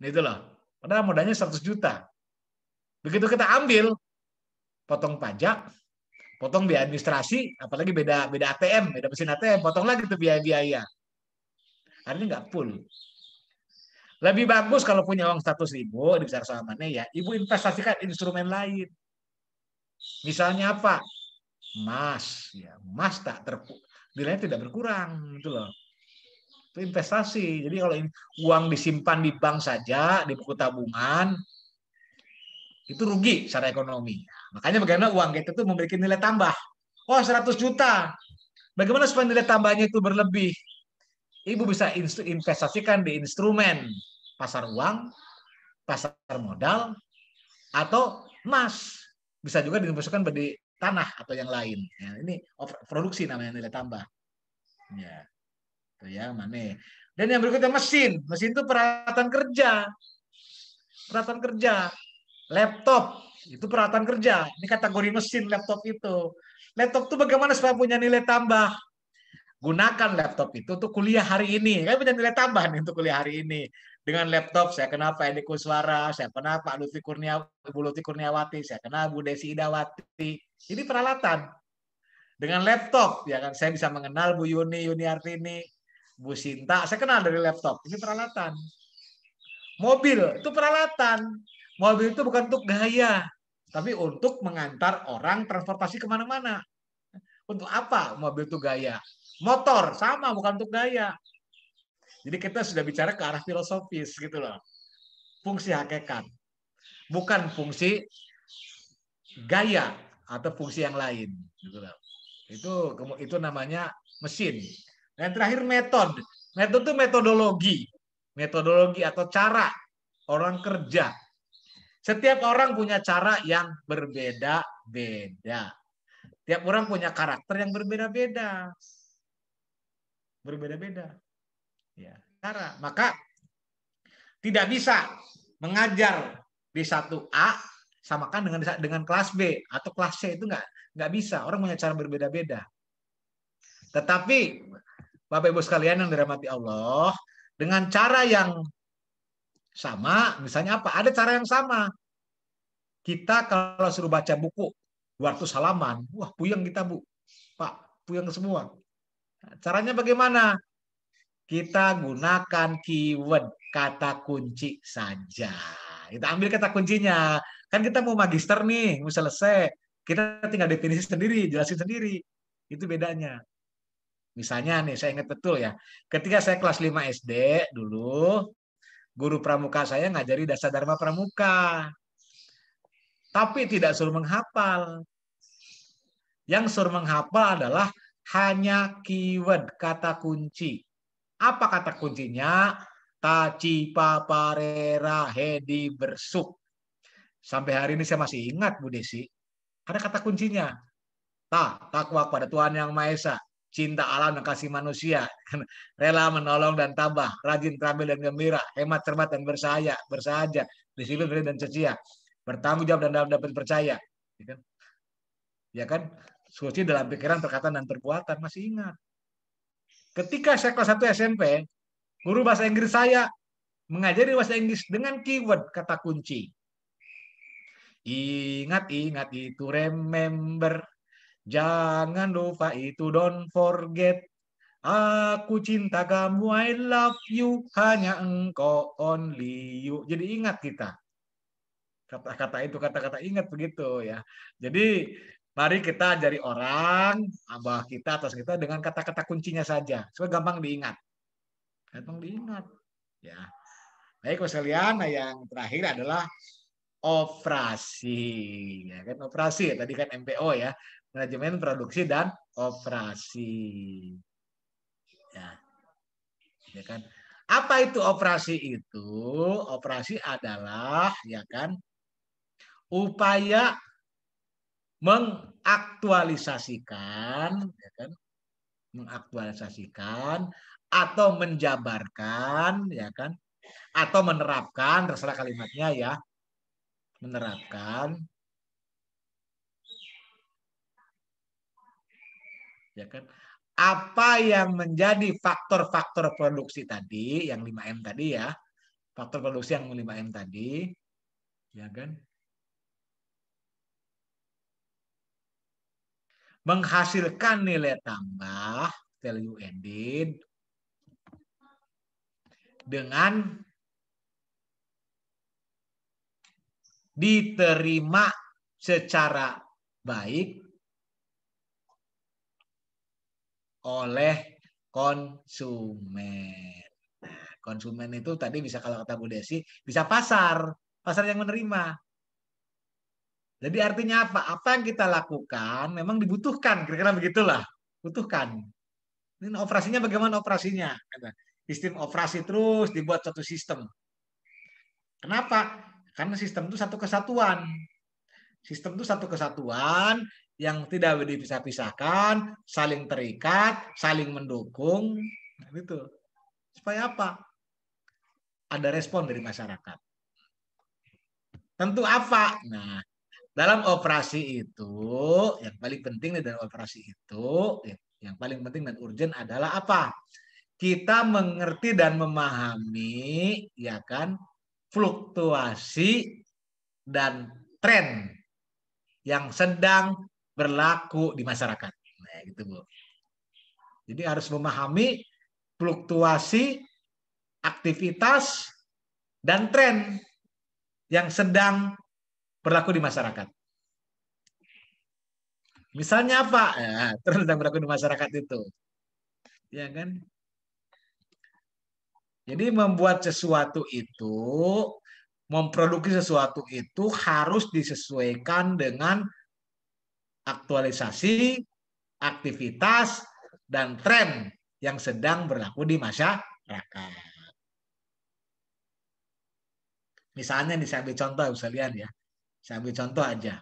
Itu loh. Padahal modalnya 100 juta. Begitu kita ambil, potong pajak, potong biaya administrasi, apalagi beda ATM, beda mesin ATM, potong lagi tuh biaya-biaya. Artinya nggak full. Lebih bagus kalau punya uang 100.000 di besar sahamannya ya, ibu investasikan instrumen lain. Misalnya apa? Emas, ya, emas nilainya tidak berkurang, gitu loh. Itu investasi. Jadi kalau uang disimpan di bank saja, di buku tabungan, itu rugi secara ekonomi. Makanya bagaimana uang kita itu memiliki nilai tambah. Oh, 100 juta. Bagaimana supaya nilai tambahnya itu berlebih? Ibu bisa investasikan di instrumen pasar uang, pasar modal, atau emas. Bisa juga diinvestasikan di tanah atau yang lain. Ya, ini produksi namanya nilai tambah. Ya, itu ya mana. Dan yang berikutnya mesin. Mesin itu peralatan kerja. Peralatan kerja. Laptop itu peralatan kerja. Ini kategori mesin laptop itu. Laptop itu bagaimana supaya punya nilai tambah? Gunakan laptop itu untuk kuliah hari ini. Kan punya nilai tambah nih untuk kuliah hari ini. Dengan laptop saya kenal Pak Edi Kuswara, saya kenal Pak Lutfi Ibu Lutfi Kurniawati, saya kenal Bu Desi Idawati. Ini peralatan. Dengan laptop ya kan saya bisa mengenal Bu Yuniartini, Bu Sinta, saya kenal dari laptop. Ini peralatan. Mobil itu peralatan. Mobil itu bukan untuk gaya, tapi untuk mengantar orang transportasi kemana-mana. Untuk apa mobil itu gaya? Motor sama, bukan untuk gaya. Jadi kita sudah bicara ke arah filosofis gitu loh. Fungsi hakikat, bukan fungsi gaya atau fungsi yang lain. Gitu loh. Itu namanya mesin. Dan terakhir metode. Metode itu metodologi atau cara orang kerja. Setiap orang punya cara yang berbeda-beda. Tiap orang punya karakter yang berbeda-beda. Berbeda-beda. Ya, cara. Maka tidak bisa mengajar di satu A samakan dengan kelas B atau kelas C, itu nggak bisa. Orang punya cara berbeda-beda. Tetapi Bapak Ibu sekalian yang dirahmati Allah, dengan cara yang sama, misalnya apa? Ada cara yang sama. Kita kalau suruh baca buku 200 halaman, wah puyeng kita Bu. Pak, puyeng semua. Caranya bagaimana? Kita gunakan keyword kata kunci saja. Kita ambil kata kuncinya. Kan kita mau magister nih, mau selesai. Kita tinggal definisi sendiri, jelasin sendiri. Itu bedanya. Misalnya nih, saya ingat betul ya. Ketika saya kelas 5 SD dulu, guru pramuka saya ngajari dasar Dharma Pramuka. Tapi tidak suruh menghafal. Yang suruh menghafal adalah hanya keyword kata kunci. Apa kata kuncinya? Taci paparera hedi bersuk. Sampai hari ini saya masih ingat Bu Desi. Ada kata kuncinya. Takwa kepada Tuhan Yang Maha Esa. Cinta alam dan kasih manusia. Rela menolong dan tabah. Rajin, terampil dan gembira. Hemat, cermat dan bersahaja. Disiplin dan setia. Bertanggung jawab dan dapat percaya. Ya kan? Suci dalam pikiran, perkataan, dan perbuatan. Masih ingat. Ketika saya kelas 1 SMP, guru bahasa Inggris saya mengajari bahasa Inggris dengan keyword kata kunci. Ingat itu, remember. Jangan lupa itu, don't forget. Aku cinta kamu, I love you. Hanya engkau, only you. Jadi ingat kita. Kata-kata itu, kata-kata ingat begitu ya. Jadi mari kita ajari orang, abah kita, atas kita dengan kata-kata kuncinya saja. Supaya gampang diingat. Gampang diingat. Ya. Baik, sekalian, nah yang terakhir adalah operasi. Ya kan, operasi ya, tadi kan MPO ya, manajemen produksi dan operasi. Ya kan. Apa itu operasi itu? Operasi adalah ya kan upaya mengaktualisasikan ya kan, mengaktualisasikan atau menjabarkan ya kan, atau menerapkan, terserah kalimatnya ya, menerapkan ya kan, apa yang menjadi faktor-faktor produksi tadi yang 5M tadi ya, faktor produksi yang 5M tadi, ya kan? Menghasilkan nilai tambah value added dengan diterima secara baik oleh konsumen. Nah, konsumen itu tadi bisa, kalau kata Bu Desi, bisa pasar yang menerima. Jadi artinya apa? Apa yang kita lakukan memang dibutuhkan, kira-kira begitulah. Butuhkan. Ini operasinya bagaimana operasinya? Sistem operasi terus dibuat satu sistem. Kenapa? Karena sistem itu satu kesatuan. Sistem itu satu kesatuan yang tidak dipisah-pisahkan, saling terikat, saling mendukung. Nah, itu. Supaya apa? Ada respon dari masyarakat. Tentu apa? Nah, dalam operasi itu, yang paling penting dalam operasi itu, yang paling penting dan urgent adalah apa? Kita mengerti dan memahami, ya kan, fluktuasi dan tren yang sedang berlaku di masyarakat. Nah, gitu, Bu. Jadi harus memahami fluktuasi, aktivitas, dan tren yang sedang berlaku di masyarakat. Misalnya apa? Ya, tren yang berlaku di masyarakat itu. Ya kan? Jadi membuat sesuatu itu, memproduksi sesuatu itu harus disesuaikan dengan aktualisasi, aktivitas, dan tren yang sedang berlaku di masyarakat. Misalnya nih, saya ambil contoh, bisa lihat ya. Saya ambil contoh aja.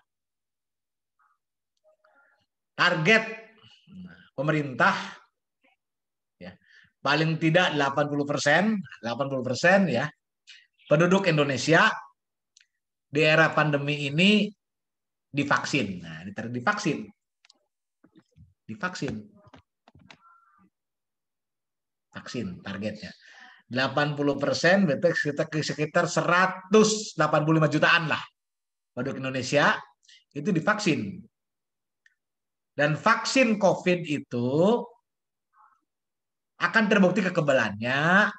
Target pemerintah ya, paling tidak 80% ya, penduduk Indonesia di era pandemi ini divaksin. Nah, divaksin. Divaksin. Vaksin targetnya. 80% berarti sekitar 185 jutaan lah penduduk Indonesia itu divaksin. Dan vaksin COVID itu akan terbukti kekebalannya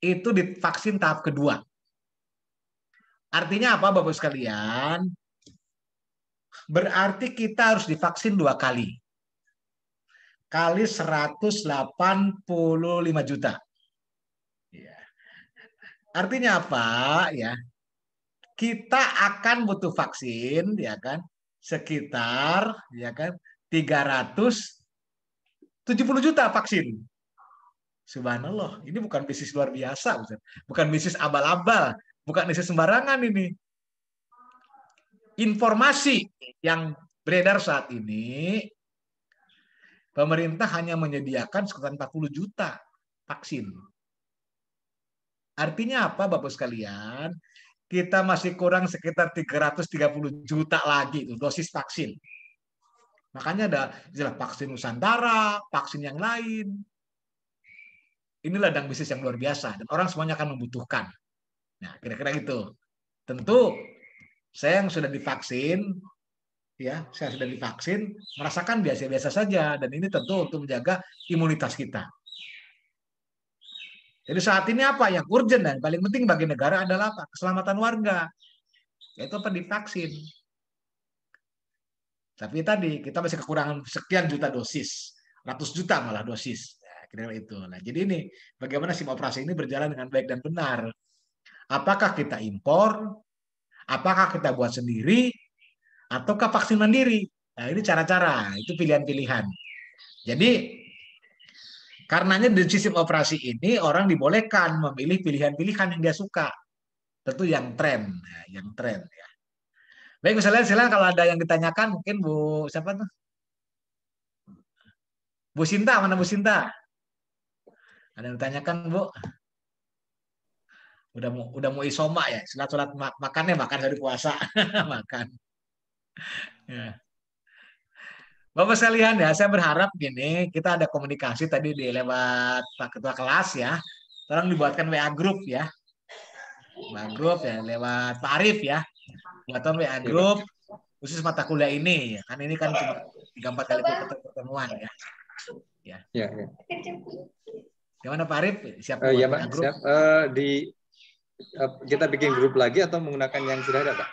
itu di vaksin tahap kedua. Artinya apa, Bapak sekalian? Berarti kita harus divaksin 2 kali. Kali 185 juta. Artinya apa? Ya, kita akan butuh vaksin, ya kan? Sekitar, ya kan? 370 juta vaksin. Subhanallah, ini bukan bisnis luar biasa, Ustaz. Bukan bisnis abal-abal, bukan bisnis sembarangan ini. Informasi yang beredar saat ini, pemerintah hanya menyediakan sekitar 40 juta vaksin. Artinya apa, Bapak sekalian? Kita masih kurang sekitar 330 juta lagi itu dosis vaksin. Makanya ada istilah vaksin Nusantara, vaksin yang lain. Ini ladang bisnis yang luar biasa dan orang semuanya akan membutuhkan. Nah, kira-kira gitu. Tentu saya yang sudah divaksin, ya, saya sudah divaksin, merasakan biasa-biasa saja dan ini tentu untuk menjaga imunitas kita. Jadi saat ini apa yang urgent dan paling penting bagi negara adalah apa? Keselamatan warga. Yaitu apa? Divaksin. Tapi tadi kita masih kekurangan sekian juta dosis, ratus juta malah dosis. Nah, kira-kira itu. Nah, jadi ini bagaimana SIM operasi ini berjalan dengan baik dan benar. Apakah kita impor? Apakah kita buat sendiri? Ataukah vaksin mandiri? Nah, ini cara-cara, itu pilihan-pilihan. Jadi karenanya di sistem operasi ini orang dibolehkan memilih pilihan-pilihan yang dia suka. Tentu yang tren, yang tren ya. Baik, misalnya silakan kalau ada yang ditanyakan, mungkin Bu siapa tuh? Bu Sinta, mana Bu Sinta? Ada yang ditanyakan, Bu? Udah mau isoma ya, sholat makannya makan hari puasa, makan. Ya. Bapak sekalian ya, saya berharap gini, kita ada komunikasi tadi di lewat Pak Ketua kelas ya. Tolong dibuatkan WA grup ya. WA grup ya lewat Pak Arif ya. Buatan WA grup khusus mata kuliah ini. Kan ini kan cuma 3-4 kali pertemuan ya. Ya. Ya, ya. Gimana Pak Arif? Siap Ya, buat Pak. WA grup? Siap. Kita bikin grup lagi atau menggunakan yang sudah ada, Pak?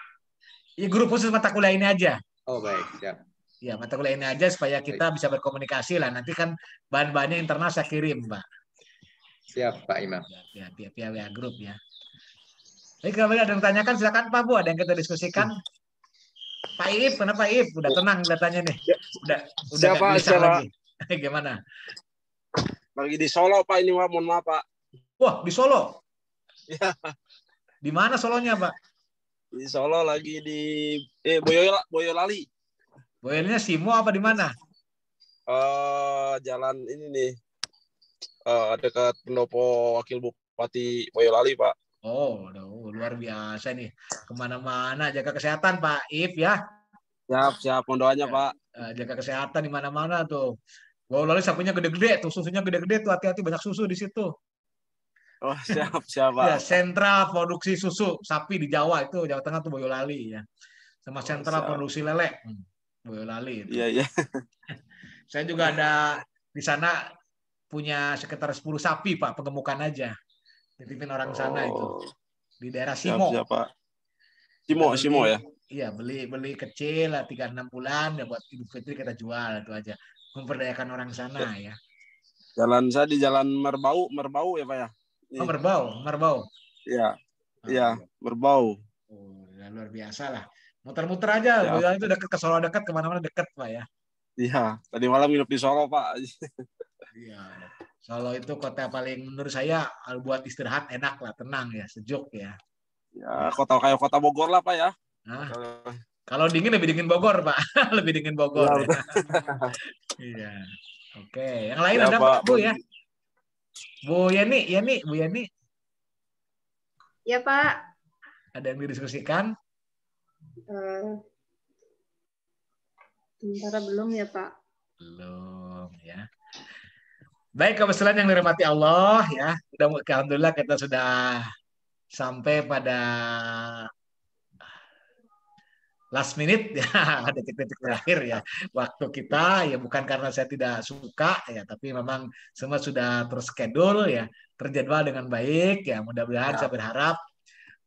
Ya, grup khusus mata kuliah ini aja. Oh, baik. Siap. Ya, mata kuliah ini aja supaya kita bisa berkomunikasi lah. Nanti kan bahan-bahannya internal saya kirim, Pak. Siap, Pak Imam. Ya, via WA grup ya. Jadi kalau ada yang tanyakan silakan Pak Bu, ada yang kita diskusikan. Pak Ip, kenapa Ip? Udah tenang kelihatannya nih. Udah Siapa? gak gelisah lagi. Gimana? Lagi di Solo Pak ini, Pak. Mohon maaf Pak. Wah, di Solo. Ya. Di mana Solonya, Pak? Di Solo lagi di Boyolali. Boyolalinya Simo apa di mana? Jalan ini nih. Dekat pendopo Wakil Bupati Boyolali, Pak. Oh, luar biasa nih. Kemana-mana jaga kesehatan Pak Ip ya. Siap. Mohon doanya, Pak. Jaga kesehatan di mana-mana tuh. Boyolali sapinya gede-gede tuh, susunya gede-gede tuh. Hati-hati banyak susu di situ. Oh, siap, Pak. Ya, sentra produksi susu sapi di Jawa itu, Jawa Tengah tuh Boyolali ya. Sama sentra produksi lele. Boyolali itu. Iya. Saya juga ada di sana punya sekitar 10 sapi Pak, pengemukan aja. Dititipin orang sana itu. Di daerah Simo. Siap, Pak. Simo ya. Iya, beli kecil lah 3-6 bulan ya buat Idul Fitri kita jual itu aja. Memperdayakan orang sana ya. Jalan saya di Jalan Merbau ya, Pak ya. Oh, Merbau. Iya. Iya, Merbau. Oh, ya, luar biasa lah. Muter-muter aja, Boyolali itu dekat ke Solo, dekat kemana-mana dekat Pak ya. Iya, tadi malam nginep di Solo, Pak. Iya. Solo itu kota paling menurut saya buat istirahat enak lah, tenang ya, sejuk ya. Ya, kayak kota Bogor lah, Pak ya. Nah, kalau dingin lebih dingin Bogor, Pak. Lebih dingin Bogor. Ya, iya. Oke, yang lain ada Pak Bu ya? Bu Yani. Ya, Pak. Ada yang didiskusikan? Sementara belum ya, Pak. Belum ya. Baik, kebetulan yang dirahmati Allah ya. Alhamdulillah kita sudah sampai pada last minute ya, detik-detik terakhir ya. Waktu kita ya bukan karena saya tidak suka ya, tapi memang semua sudah terschedule ya, terjadwal dengan baik ya. Mudah-mudahan saya berharap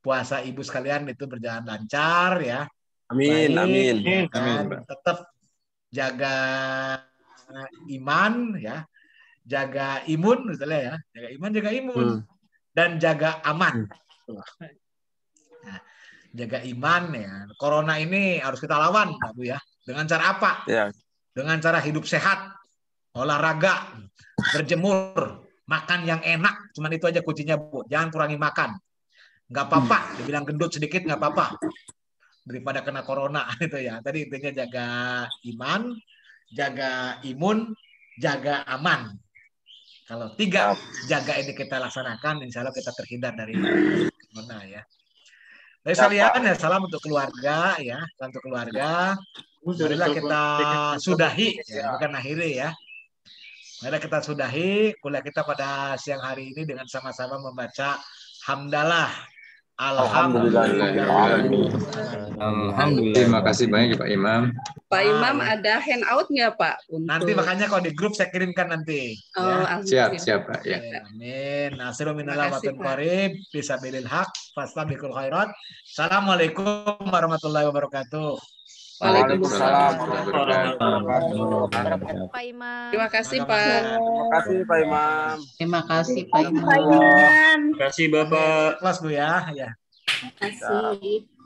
puasa ibu sekalian itu berjalan lancar ya. Amin, baik, amin. Ya, kan? Tetap jaga iman ya. Jaga imun misalnya ya, jaga imun dan jaga aman. Nah, jaga iman ya. Corona ini harus kita lawan, Pak Bu ya. Dengan cara apa? Ya. Dengan cara hidup sehat, olahraga, berjemur, makan yang enak. Cuman itu aja kuncinya, Bu. Jangan kurangi makan. Nggak apa-apa, dibilang gendut sedikit nggak apa-apa. Daripada kena corona itu ya. Tadi intinya jaga iman, jaga imun, jaga aman. Kalau 3 jaga ini kita laksanakan, insya Allah kita terhindar dari corona ya. Dari sekalian ya, salam untuk keluarga ya, salam untuk keluarga. Marilah kita sudahi, ya, bukan akhiri ya. Marilah kita sudahi kuliah kita pada siang hari ini dengan sama-sama membaca hamdalah. Alhamdulillah. Terima kasih banyak Pak Imam. Pak Imam ada handout nggak Pak? Nanti makanya kalau di grup saya kirimkan nanti. Oh, ya. Siap Pak. Ya. Amin. Nasiru minallah wa qarib fisabilil haq fastabiqul khairat. Assalamualaikum warahmatullahi wabarakatuh. Waalaikumsalam. Pak Imam. Terima kasih Pak. Terima kasih Pak Imam. Terima kasih Pak Imam. Terima kasih Bapak. Kelas Bu ya. Terima kasih.